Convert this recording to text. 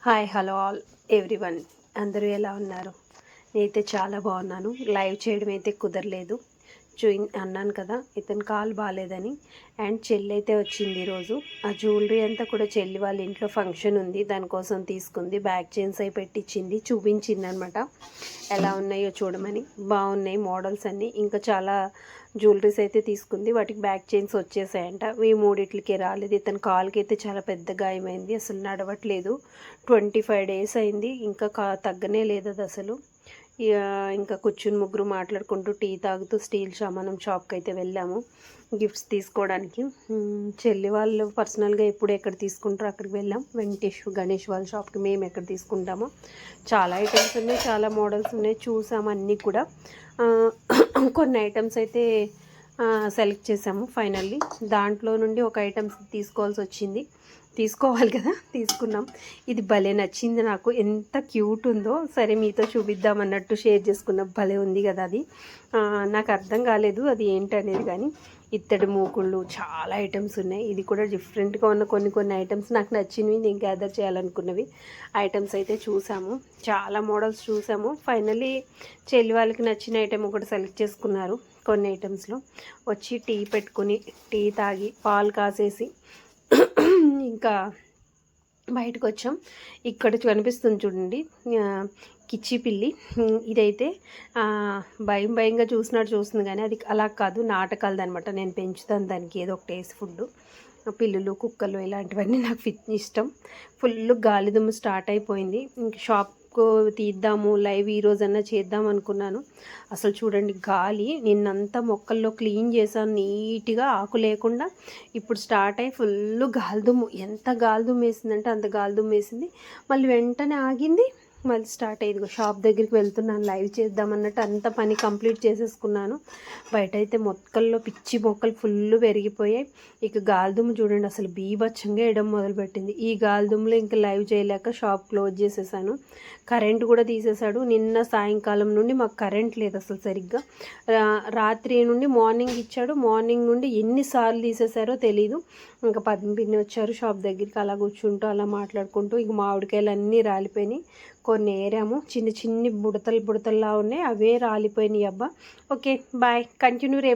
Hi hello all everyone, అందరూ ఎలా ఉన్నారు? నేనైతే చాలా బాగున్నాను. లైవ్ చేయడం అయితే కుదరలేదు, అన్నాను కదా ఇతను కాలు బాగాలేదని. అండ్ చెల్లి అయితే వచ్చింది ఈరోజు. ఆ జ్యువెలరీ అంతా కూడా చెల్లి వాళ్ళ ఇంట్లో ఫంక్షన్ ఉంది, దానికోసం తీసుకుంది. బ్యాక్ చైన్స్ అయి పెట్టించింది, చూపించింది అనమాట. ఎలా ఉన్నాయో చూడమని. బాగున్నాయి మోడల్స్ అన్నీ. ఇంకా చాలా జ్యువెలరీస్ అయితే తీసుకుంది, వాటికి బ్యాక్ చైన్స్ వచ్చేసాయంట. ఈ మూడిట్లకే రాలేదు. ఇతని కాలుకి అయితే చాలా పెద్ద గాయమైంది, అసలు నడవట్లేదు. 25 days అయింది, ఇంకా తగ్గనే లేదు అది అసలు. ఇంకా కూర్చుని ముగ్గురు మాట్లాడుకుంటూ టీ తాగుతూ స్టీల్ సామానం షాప్కి అయితే వెళ్ళాము గిఫ్ట్స్ తీసుకోవడానికి. చెల్లి వాళ్ళు పర్సనల్గా ఎప్పుడు ఎక్కడ తీసుకుంటారో అక్కడికి వెళ్ళాం. వెంకటేష్ గణేష్ వాళ్ళ షాప్కి మేము ఎక్కడ తీసుకుంటామో. చాలా ఐటమ్స్ ఉన్నాయి, చాలా మోడల్స్ ఉన్నాయి, చూసాము అన్నీ కూడా. కొన్ని ఐటమ్స్ అయితే సెలెక్ట్ చేసాము ఫైనల్లీ. దాంట్లో నుండి ఒక ఐటమ్స్ తీసుకోవాలి కదా, తీసుకున్నాం. ఇది భలే నచ్చింది నాకు, ఎంత క్యూట్ ఉందో. సరే మీతో చూపిద్దామన్నట్టు షేర్ చేసుకున్న. భలే ఉంది కదా అది. నాకు అర్థం కాలేదు అది ఏంటనేది, కానీ ఇత్తడి మూకుళ్ళు చాలా ఐటమ్స్ ఉన్నాయి. ఇది కూడా డిఫరెంట్గా ఉన్న కొన్ని ఐటమ్స్ నాకు నచ్చినవి, నేను గ్యాదర్ చేయాలనుకున్నవి ఐటమ్స్ అయితే చూసాము. చాలా మోడల్స్ చూసాము. ఫైనల్లీ చెల్లి వాళ్ళకి నచ్చిన ఐటమ్ ఒకటి సెలెక్ట్ చేసుకున్నారు. కొన్ని ఐటమ్స్లో వచ్చి టీ పెట్టుకుని టీ తాగి పాలు కాసేసి ఇంకా బయటకు వచ్చాం. ఇక్కడ కనిపిస్తుంది చూడండి కిచ్చి పిల్లి. ఇదైతే భయంగా చూస్తుంది, కానీ అది అలా కాదు, నాటకాలది అనమాట. నేను పెంచుతాను దానికి ఏదో ఒక టేస్ట్ ఫుడ్. పిల్లులు కుక్కలు ఇలాంటివన్నీ నాకు ఇష్టం. ఫుల్ గాలిదుమ్ము స్టార్ట్ అయిపోయింది. ఇంక షాప్కు తీద్దాము లైవ్ ఈరోజన్నా చేద్దాం అనుకున్నాను. అసలు చూడండి గాలి, నిన్నంతా మొక్కల్లో క్లీన్ చేశాను నీట్గా, ఆకు లేకుండా. ఇప్పుడు స్టార్ట్ అయ్యి ఫుల్ గాలిదుమ్ము, ఎంత గాలిదుమ్ము వేసిందంటే అంత గాలిదుమ్ము వేసింది. మళ్ళీ వెంటనే ఆగింది, మళ్ళీ స్టార్ట్ అయ్యింది. షాప్ దగ్గరికి వెళ్తున్నాను లైవ్ చేద్దామన్నట్టు అంత పని కంప్లీట్ చేసేసుకున్నాను. బయట అయితే మొక్కల్లో పిచ్చి మొక్కలు ఫుల్ పెరిగిపోయాయి. ఇక గాలిదుమ్ము చూడండి అసలు బీభత్సంగా వేయడం మొదలుపెట్టింది. ఈ గాలిదుమ్ములో ఇంకా లైవ్ చేయలేక షాప్ క్లోజ్ చేసేసాను. కరెంట్ కూడా తీసేశాడు. నిన్న సాయంకాలం నుండి మాకు కరెంట్ లేదు అసలు సరిగ్గా. రాత్రి నుండి మార్నింగ్ ఇచ్చాడు, మార్నింగ్ నుండి ఎన్నిసార్లు తీసేశారో తెలీదు. ఇంకా పిన్ని వచ్చారు షాప్ దగ్గరికి, అలా కూర్చుంటూ అలా మాట్లాడుకుంటూ. ఇక మామిడికాయలు అన్నీ రాలిపోయినాయి. కొన్ని ఏరాము, చిన్ని బుడతల్లా ఉన్నాయి, అవే రాలిపోయినాయి అబ్బా. ఓకే బాయ్, కంటిన్యూ రేపు.